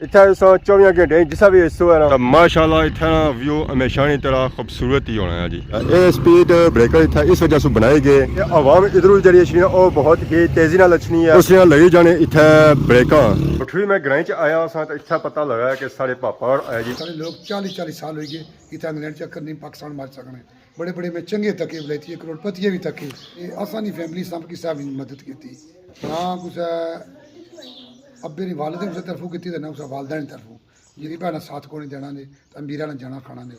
इतना 24 घंटे जिसा भी हिस्सा है ना माशाल्लाह इतना व्यू हमेशा नहीं तरह खूबसूरत ही होना है जी। ये स्पीड ब्रेकर इतना इस वजह से बनाए गए आवाम इधर उधर जी और बहुत ही तेजी नाल लचनी है उसने लगी जाने इतना ब्रेकर उठी मैं ग्रां च आया सा तो इतना पता लगा कि सारे पापा और आया जी सारे लोग 40-40 साल हो गए इतना इंग्लैंड चक्कर नहीं पाकिस्तान मार सकने बड़े बड़े में चंगे तके वलैती करोड़पति भी तके आसानी फैमिली सब की सब मदद की ना कुछ अब्बे ने वालदे उस तरफों की ना उस वालदा ने तरफों जी भैन साथ को नहीं देना ने अमीरा ने जाना खाना ने।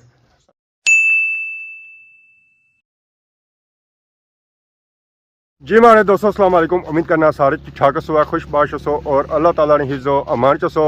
जी माने दोस्तों अस्सलाम वालेकुम उम्मीद करना सारे ठीक सो खुश बाश सो और अल्लाह ताला ने हिज़ो अमान सो।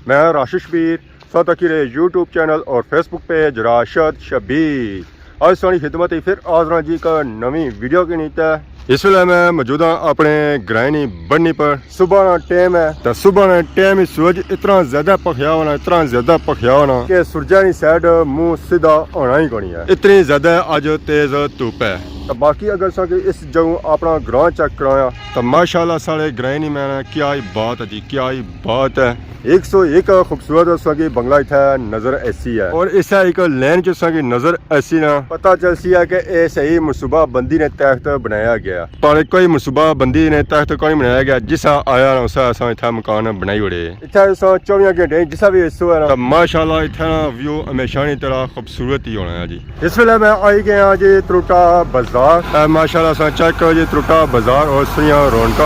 मैं राशिद शबीर सो तकीरे यूट्यूब चैनल और फेसबुक पेज राशिद शबीर आज सोनी खिदमत ही फिर आजरा जी का नवी वीडियो की नीत है। इस वे मैं मौजूदा अपने ग्राइनी बननी पर सुबह टाइम है तो सुबह टाइम ही सूरज इतना ज्यादा पखिया होना इतना ज्यादा पखिया होना कि सूरजा की साइड मुंह सीधा होना ही कोनी है इतनी ज्यादा अज तेज धुप है। तो बाकी अगर सके इस जगह अपना ग्रां चेक कराया तो माशाल्लाह सारे ग्राइनी मैंने क्या ही बात है जी क्या ही बात है 101 खूबसूरत सकी बंगला इतना नजर ऐसी है और इस एक लैन च सकी नजर ऐसी ना पता चलती है कि यह सही मनसूबा बंदी ने तहत बनाया गया पर कोई मनसूबा बंदी ने तहत कोई बनाया गया जिसा आया उस इतना मकान बनाई उड़े इतना 24 घंटे जिसा भी हिस्सा है ना माशाल्लाह इतना व्यू हमेशा नहीं तरह खूबसूरत ही होना है जी। इस वे मैं आई गया जी त्रुटा बाजार माशाल्लाह चेक करो जी त्रुटा बाजार और सही रौनक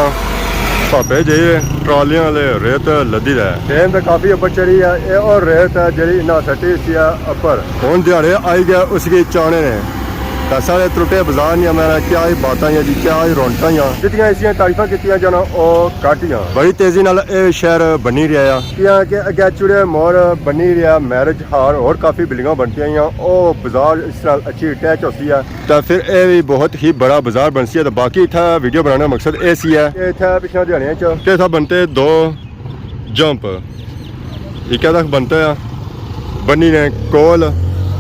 भापे जी ट्रालियां वाले रेत लदी है ट्रेन तो काफी अपर चढ़ी है और रेत है जी इन्ना सटी सी अपर हूँ दिहाड़े आई गया उसकी चाने ने तो सारे त्रुटे बाजार नहीं मैंने क्या ही बातें जी क्या ही रौनक जितनी ऐसी तारीफा की जाना घटिया बड़ी तेजी नाल शहर बनी रहा कि अगे चुड़े मोर बनी रहा मैरिज हाल और काफ़ी बिल्डिंग बनती बाजार इस तरह अच्छी अटैच होती है तो फिर यह भी बहुत ही बड़ा बाजार बनती है। तो बाकी इतना वीडियो बनाने का मकसद ये सी है इतना पिछले दिहाड़ियों च बनते 2 जंप एक तक बनते हैं बनी ने कोल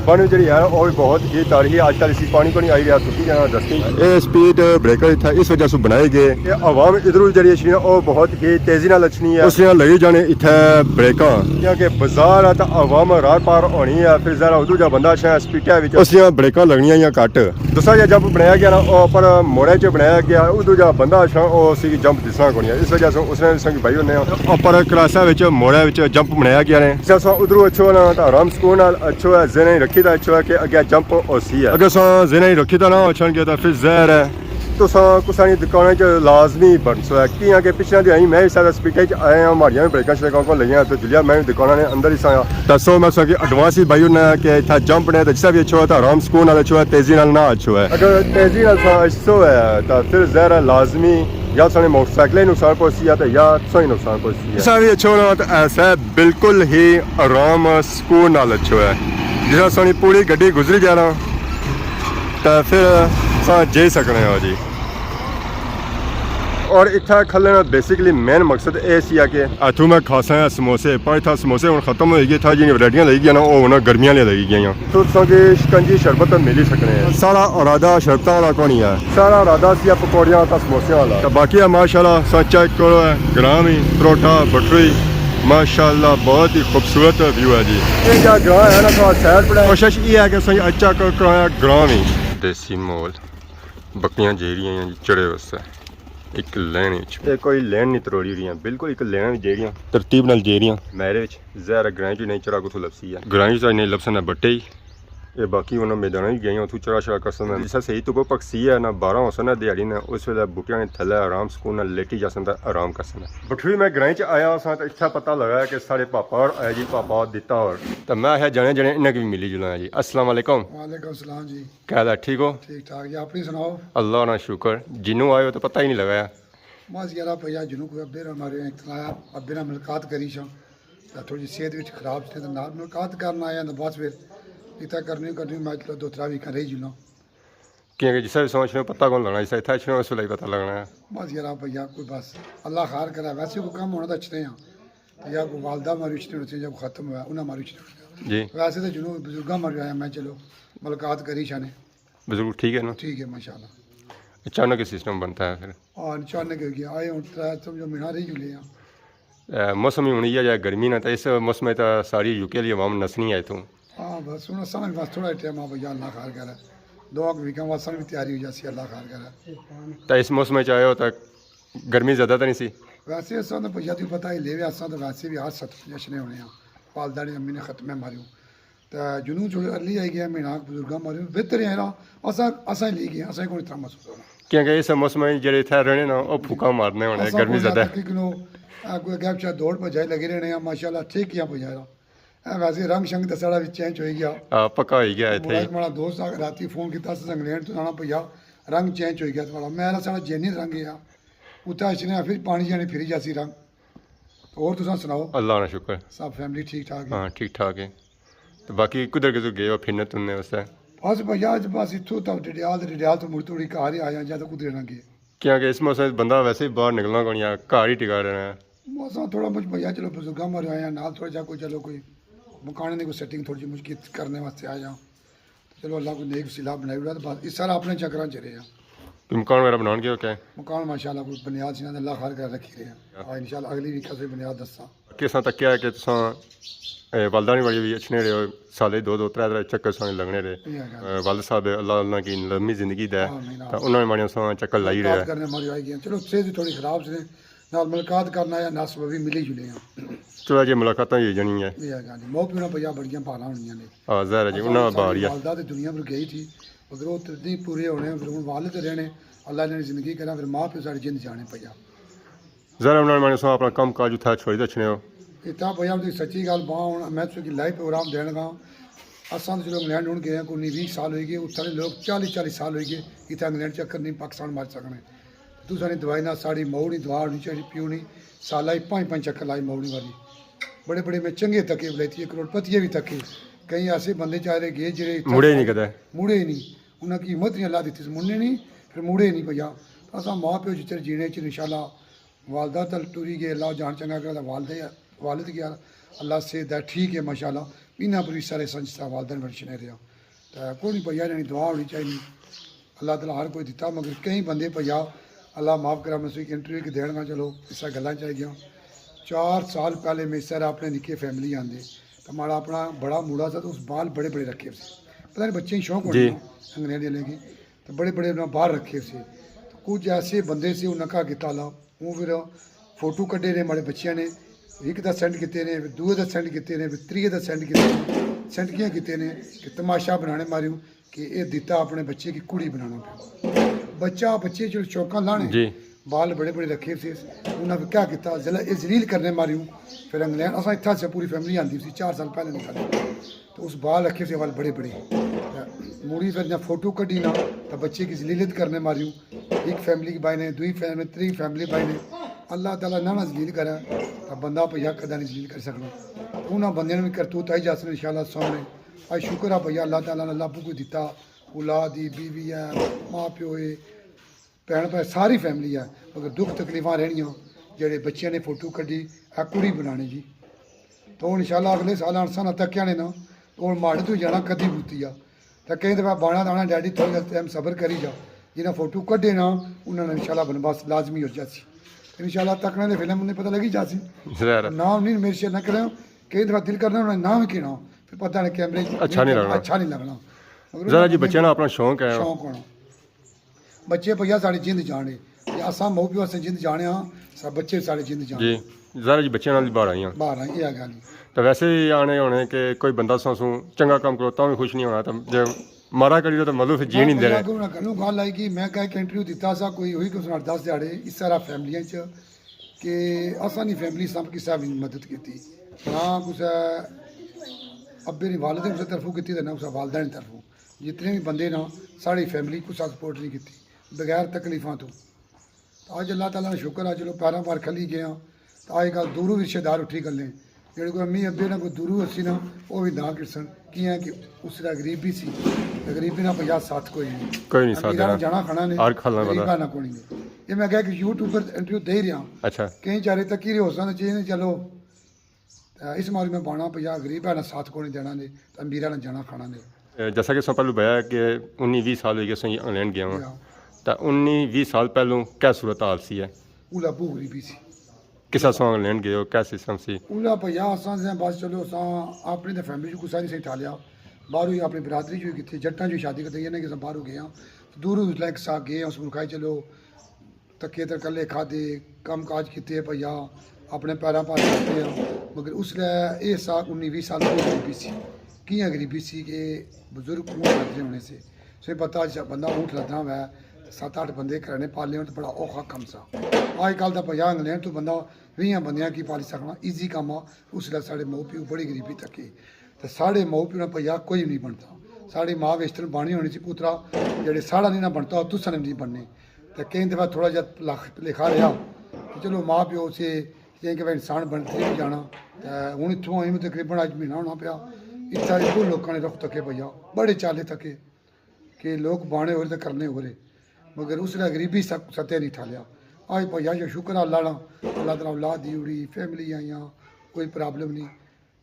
पानी जी है और बहुत ही तारीखी आजकल इसी पानी को नहीं आई रहा सुखी जाना दस्ती ये स्पीड ब्रेकर था इस वजह से बनाए गए आवाम इधर उधर जी और बहुत ही तेजी नाल लचनी है उसने लगी जाने इतना ब्रेकर क्योंकि बाजार है तो आवाम राह पार होनी है फिर जरा उधर जो बंदा स्पीड उसने ब्रेकर लगनिया या घट दूसरा जो जंप बनाया गया ना पर मोड़े च बनाया गया उधर जो बंदा जंप दिसना को नहीं इस वजह से उसने भाई उन्हें पर क्लासा मोड़े जंप बनाया गया ने उधरों अच्छो ना तो आराम सुकून अच्छो है जिन्हें रखी अच्छा है कि अगे जंप होसी है अगर जिन्हें रखी था ना अच्छा गया तो फिर जहर है तो कुछ दुकान च लाजमी बन सो है कि पिछले दिन मैं भी सारा स्पीड आया हमारिया भी ब्रेक श्रेक को लिया तो जुलिया मैं भी दुकान ने अंदर ही साया दसो मैं सो एडवांस ही भाई उन्हें कि इतना जंप ने तो जिसा भी अच्छो है तो आराम सुकून अच्छो है तेजी ना अच्छो है अगर तेजी अच्छो है तो फिर जहर है लाजमी या सारे मोटरसाइकिल नुकसान पहुंची है तो या सही नुकसान पहुंची है जिसा भी अच्छो ना तो ऐसा बिल्कुल ही आराम सुकून नाल अच्छो है जिस सानी पूरी गड्डी गुजरी जाना तो फिर जे सकने हो जी। और इतना खलने का बेसिकली मेन मकसद ये सी कि इतों मैं खासा है समोसे पर इतना समोसे हम खत्म हो गए था जी वरायटियां लगी गई ना वो गर्मियां लगी गई तो शिकंजी शरबत मिल ही सकने सारा इरादा शरबत वाला को नहीं है सारा इरादा सी पकौड़ियां समोसे वाला तो बाकी है माशाल्लाह चेक करो है ग्राम ही परोठा बटरी माशाल्लाह बहुत ही खूबसूरत व्यू है जी। ये ग्रां है ना थोड़ा सैर पड़ा कोशिश ये है कि सही अच्छा कराया ग्रां ही देसी मोल बकरियां जेरियां जी चढ़े वास्ते एक लैन कोई लैन नहीं तरोड़ी रही बिल्कुल एक लैन जेरियां तरतीब नाल जेरियां मेरे जहर ग्रां च नहीं चढ़ा कुछ लपसी है ग्रां च नहीं लपसन बट्टे ही ये बाकी उन्होंने मैदान ही गई उतू चढ़ा चढ़ा कर सकते जिस सही तो पक्षी है ना 12 हो सकना दिहाड़ी ने उस वे बूटिया ने थले आराम सुकून लेटी जा सकता आराम कर सकना बठवी मैं ग्रां च आया तो इतना पता लगा कि सारे पापा और आया जी पापा दिता और तो मैं आया जने जने इन्हें भी मिली जुला जी। अस्सलाम वालेकुम। वालेकुम सलाम जी क्या ठीक हो? ठीक ठाक जी अपनी सुनाओ। अल्लाह ना शुक्र जिन्हों आए हो तो पता ही नहीं लगाया बस यार भैया जिन्हों कोई अब्बे हमारे इतलाया अब्बे ने मुलाकात करी थोड़ी सेहत खराब से तो नाल मुलाकात करना आया तो बस फिर इतना करनी मैं चलो 2-3 वीक रही जुला क्योंकि जिस भी सोच रहे पता कौन लगना जिस इतना उस वे पता लगना है बस यार भैया कोई बस अल्लाह खार करा वैसे कोई कम होना तो अच्छे हैं तो यार कोई वालदा मारी रिश्ते होते जब खत्म हुआ उन्हें मारी रिश्ते जी वैसे तो जुनू बुजुर्ग मारे आया मैं चलो मुलाकात करी शाने बुजुर्ग ठीक है ना ठीक है माशाल्लाह अचानक सिस्टम बनता है फिर और अचानक हो गया आए हूँ समझो महीना रही जुले मौसम ही होनी है गर्मी ना, तो इस मौसम में तो सारी यूके वाली आवाम नसनी है इतों। हाँ बस हूँ असा भी बस थोड़ा टाइम आ भैया अल्लाह खार करे 2 वीक वासन भी तैयारी हो जाती अल्लाह खार करे। तो इस मौसम में चाहे हो तो गर्मी ज़्यादा तो नहीं सी? वैसे असा तो भैया तुम पता ही ले असा तो वैसे भी हर 7 जश्ने होने हैं वालदा ने अम्मी ने खत्म मारियो तो जुनू जो अर्ली आई गया महीना बुजुर्ग मारियो बेहतर है असा असा ले गए असा को इतना महसूस होना क्योंकि इस मौसम में जो इतना रहने ना वो फूका मारने होने गर्मी ज़्यादा है। किलो कोई गैप चाह दौड़ भजाई लगे रहने हैं माशाल्लाह ठीक किया भजाया वैसे रंग शंग तो सारा भी चेंज हो गया। पक्का हो गया इतने मेरा दोस्त राती फोन किया इंग्लैंड तो आना भैया रंग चेंज हो गया थोड़ा मैं सारा जेनी रंग है उत्थे इसने फिर पानी जाने फिरी जासी रंग। और तुम सुनाओ? अल्लाह का शुक्र सब फैमिली ठीक ठाक है? हाँ ठीक ठाक है। तो बाकी कुदर किधर गए हो फिरने तुमने उससे? बस भैया अज बस इतों तक डिडियाल तो मुड़ तोड़ी घर ही आया या तो कुदरे ना गए क्योंकि इस मौसम में बंदा वैसे ही बाहर निकलना कौन या घर ही टिका रहना है। मौसम थोड़ा मुझ भैया चलो बुजुर्ग मरे आया नाल थोड़ा जा कोई चलो कोई मकाने की कोई सेटिंग थोड़ी जी मुश्किल करने वास्ते आया चलो अल्लाह को नेक सिला बनाई उड़ा तो बस इस सारा अपने चक्कर च रहे हैं। मकान वगैरह बनाने के क्या है? मकान माशाल्लाह कोई बुनियाद से अल्लाह खार कर रखी रहे हैं इंशाल्लाह अगली वीक से बुनियाद दसा किस तक क्या है कि तुसा वालदा नहीं बड़ी भी अच्छे रहे हो साले 2 3 चक्कर साने लगने रहे वाल साहब अल्लाह अल्लाह की लंबी जिंदगी दे तो उन्होंने माड़िया सा चक्कर लाई रहे करने मारी आई गया चलो सेहत थोड़ी खराब से नाल मुलाकात करना या नस्ब भी मिली जुले हैं चलो जी मुलाकात ही जानी है मौ पीना भैया बड़ियां भारा होनियां ने। हाँ ज़ाहिर जी उन्होंने बारिया वालदा तो दुनिया पर गई थी मगर वो तदी पूरे होने फिर हूँ वाले तो रहने अल्लाह ने जिंदगी करा फिर माँ प्यो सारी जिंद जाने भैया ज़रा उन्होंने माड़िया सा अपना कम काज उठा छोड़ी दच्छने हो इतना भैया तुम सच्ची गल बाँ हूँ मैं तुझे लाइव प्रोग्राम देने का असा तो चलो इंग्लैंड हूँ गए कोई 20 साल हो गए उत्थे लोग 40 साल हो गए इतना इंग्लैंड चक्कर नहीं पाकिस्तान मार सकने तू सारी दवाई ना साड़ी मऊ नहीं दवा होनी चाहिए प्यू नहीं साल ही 5 चक्कर लाई मऊनी वाली बड़े बड़े में चंगे तके बलैती करोड़पतिये भी तके कई ऐसे बंदे चाह रहे गए जे मुड़े नहीं कदे मुड़े ही नहीं उन्हें कीमत नहीं अल्लाह दी थी मुड़ने नहीं फिर मुड़े नहीं भैया असा माँ प्यो जितर जीने च इंशाल्लाह वालदा तल टुरी गए अल्लाह जान चंगा कर वालिद गया अल्लाह से दा ठीक है माशाल्लाह इन्ना पूरी सारे संस्था वालदन बड़शने रहा तो कोई नहीं भैया नहीं दुआ होनी चाहिए अल्लाह तला हर कोई दिता मगर कई बंदे भैया अल्लाह माफ़ करा मैं इंटरव्यू की देना चलो इस गल् चाहिए 4 साल पहले मैं सर अपने निके फैमिली आते तो माड़ा अपना बड़ा मुड़ा था तो उस बाल बड़े बड़े रखे से पता नहीं बच्चे शौक होने अंग्रेजी वाले की तो बड़े बड़े उन्हें बाहर रखे से तो कुछ ऐसे बंदे से उन्हें कहा किता ला वो फिर फोटो कड्ढे ने माड़े बच्चों ने एक का सेंड किए ने फिर दूए का सेंड किए ने फिर त्रीए का सेंड किए सेंड किए किए ने कि तमाशा बनाने मारियो कि ये दिता अपने बच्चे की कुड़ी बनाना पे बच्चा बच्चे जो चौका लाने बाल बड़े बड़े रखे थे उन्हें क्या किया जिला ये जलील करने मारियो फिर इंग्लैंड असा इतना से पूरी फैमिली आती थी 4 साल पहले निकाले तो उस बाल रखे थे बाल बड़े बड़े मुड़ी फिर जब फोटो कटी ना तो बच्चे की जलीलत करने मारियो एक फैमिली की बाई ने 2 फैमिली 3 फैमिली बाई ने अल्लाह ताला ना जलील करे तो बंदा भैया कदा नहीं जलील कर सकना उन्होंने बंद भी करतूत आई जाते इंशाल्लाह सामने आज शुक्र है भैया अल्लाह ताला ने अल्लाह को दिता औलाद ही बीवी है माँ प्यो है भैन भाई सारी फैमिली है मगर दुख तकलीफा रहनियाँ जेडे बच्चों ने फोटो कड्ढी आ कुड़ी बनाने जी तो इंशाल्लाह अगले साल अरसा ना तक्या ने ना तो माड़े तो जाना कदी बूती आ तो कई दफा बाणा दाना डैडी थोड़ा टाइम सबर करी जा जिन्हें फोटो कड्ढे ना उन्होंने इंशाल्लाह बनवास लाजमी हो जाती इंशाल्लाह तकने दे फिल्म उन्हें पता लगी जाती नाम नहीं मेरे शेयर ना करें कई दफा दिल करना उन्हें नाम ही कहना फिर पता नहीं कैमरे अच्छा नहीं लगना ज़रा जी बच्चे ना अपना शौक है शौक होना बच्चे भैया साड़ी जिंद जाने असा मऊ प्यो असें जिंद जाने हाँ सब बच्चे साढ़े जिंद जाने जी ज़रा जी बच्चे नाल बाहर आई बाहर आई ये गल तो वैसे ही आने होने कि कोई बंदा सासू चंगा काम करो तो भी खुश नहीं होना तो जो मारा करी तो मतलब फिर जी नहीं दे रहे गल आई कि मैं कह इंटरव्यू दिता सा कोई हुई कुछ 10 दिहाड़े इस सारा फैमिलियां च कि असा नहीं फैमिली सब किसी भी मदद की ना कुछ अब्बे ने वालद ने उस तरफों की ना उस वालदा ने तरफों जितने भी बंदे ना साड़ी फैमिली कुछ सपोर्ट नहीं की बगैर तकलीफा तो अज अल्लाह ताला ने शुक्र है चलो पैरों पर खली गया तो अजकल दूरों रिश्तेदार उठी गले जेह्ड़े कोई अम्मी अब्बे ना कोई दूरों असी ना वो भी ना किसन कि है कि उसका गरीबी सी गरीबी ना 50 साथ कोई नहीं जाना खाना ने गरीबा ना कोई नहीं ये मैं कह कि यूट्यूब पर इंटरव्यू दे ही रहा अच्छा कई चारे तक ही हो सकते चाहिए चलो इस मारी में बाना 50 गरीब है ना साथ को नहीं देना ने तो अमीरा ने जाना खाना ने जैसा कि पहलू बताया कि 19-20 साल हो गए सही इंग्लैंड गया हूँ तो 19-20 साल पहलों क्या सूरत हाल सी है उला भू गरीबी सी किसा सॉन्ग लेन गए हो क्या सिस्टम सी ਉਹਦਾ ਭਈਆ ਅਸਾਂ ਦੇ ਬਸ ਚਲੋ ਅਸਾਂ ਆਪਣੀ ਤਾਂ ਫੈਮਿਲੀ ਚ ਗੁੱਸਾ ਨਹੀਂ ਸਹੀ ਠਾਲਿਆ ਬਾਹਰੋਂ ਹੀ ਆਪਣੀ ਬਰਾਦਰੀ ਚ ਕਿੱਥੇ ਜੱਟਾਂ ਚ ਸ਼ਾਦੀ ਕਰਦੇ ਨੇ ਕਿ ਬਾਹਰੋਂ ਗਏ ਆ ਦੂਰੋਂ ਲੈ ਕੇ ਸਾ ਗਏ ਉਸ ਨੂੰ ਖਾਈ ਚਲੋ ਤੱਕੇ ਤੇ ਕੱਲੇ ਖਾਦੇ ਕੰਮ ਕਾਜ ਕੀਤੇ ਭਈਆ ਆਪਣੇ ਪੈਰਾਂ ਪਾਸ ਕੀਤੇ ਆ ਮਗਰ ਉਸ ਲੈ ਇਹ ਸਾਲ 19-20 ਸਾਲ ਦੀ ਗਰੀਬੀ ਸੀ ਕੀ ਗਰੀਬੀ ਸੀ ਕਿ ਬਜ਼ੁਰਗ ਊਂਠ ਲੱਦਦੇ ਹੋਣੇ ਸੀ ਸੋ ਪਤਾ ਬੰਦਾ ਊਂਠ ਲੱਦਣਾ ਵਾ 7-8 ਬੰਦੇ ਘਰਾਂ ਨੇ ਪਾਲੇ ਹੋਣ ਤਾਂ ਬੜਾ ਔਖਾ ਕੰਮ ਸਾ ਅੱਜ ਕੱਲ੍ਹ ਦਾ ਭਈਆ ਇੰਗਲੈਂਡ ਤੋਂ ਬੰਦਾ 20 ਬੰਦਿਆਂ ਕੀ ਪਾਲੀ ਸਕਣਾ ਈਜ਼ੀ ਕੰਮ ਆ ਉਸ ਲਈ ਸਾਡੇ ਮਾਂ ਪਿਓ ਬੜੀ ਗਰੀਬੀ ਤੱਕੇ ਤੇ ਸਾਡੇ ਮਾਂ ਪਿਓ ਨਾਲ ਭਈਆ ਕੋਈ ਨਹੀਂ ਬਣਦਾ ਸਾਡੀ ਮਾਂ ਵੇਸਟਰਨ ਬਾਣੀ ਹੋਣੀ ਸੀ ਪੁੱਤਰਾ ਜਿਹੜੇ ਸਾੜਾ ਨਹੀਂ ਨਾ ਬਣਦਾ ਉਹ ਤੁਸਾਂ ਨਹੀਂ ਬਣਨੇ ਤੇ ਕਈ ਦਫਾ ਥੋੜਾ ਜਿਹਾ ਲਿਖਾ ਰਿਹਾ ਕਿ ਚਲੋ ਮਾਂ ਪਿਓ ਸੇ ਜੇ ਕਿ ਇਨਸਾਨ ਬਣਦੇ ਵੀ ਜਾਣਾ ਤੇ ਹੁਣ ਇੱਥੋਂ ਆਈ ਨੂੰ ਤਕਰੀਬਨ ਅੱਜ ਮਹੀਨਾ ਹੋਣਾ ਪਿਆ ਇੱਥੇ ਇੱਕੋ ਲੋਕਾਂ ਨੇ ਰੁੱਖ ਤੱਕੇ ਭਈਆ ਬੜੇ ਚਾਲੇ ਤੱਕੇ ਕਿ ਲੋਕ ਬਾਣੇ ਹੋ ਰਹੇ ਤੇ ਕਰਨੇ ਹੋ ਰਹੇ मगर उसने गरीबी सत्य नहीं ठालिया आज भैया जो शुक्र अल्लाह ना अल्लाह तला औलाद दी उड़ी फैमिली आईयां कोई प्रॉब्लम नहीं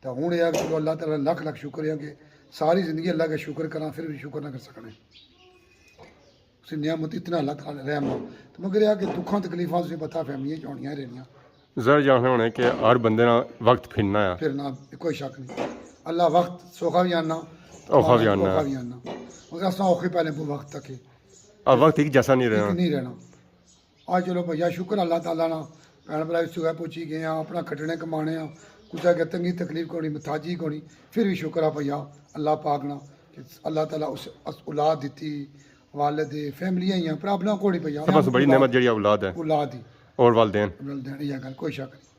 तो हूँ यह चलो अल्लाह तला लख लख शुक्र है कि सारी ज़िंदगी अल्लाह का शुक्र करा फिर भी शुक्र ना कर सकने उसी नियामत इतना अल्लाह तला रहमा तो मगर यह कि दुखों तकलीफा तुझे पता फैमिलियां च होनियां रहनियां जर जाने होने कि हर बंदे ना वक्त फिरना है फिर ना कोई शक नहीं अल्लाह वक्त सौखा भी आना औखा भी आना मगर असा औखे पहले वो वक्त तक अब वक्त एक जैसा नहीं रहना नहीं रहना आज चलो भैया शुक्र अल्लाह ताला ना भैन भरा सुबह पहुंची गए हैं अपना खटने कमाने कुछ अगर तंगी तकलीफ कोनी मथाजी कोनी फिर भी शुक्र है भैया अल्लाह पाक ना कि अल्लाह ताला उस औलाद दी वालिद फैमिलियां ही प्रॉब्लम कोनी भैया बस बड़ी नेमत जी औलाद है औलाद ही और वालदेन यह गल कोई शक नहीं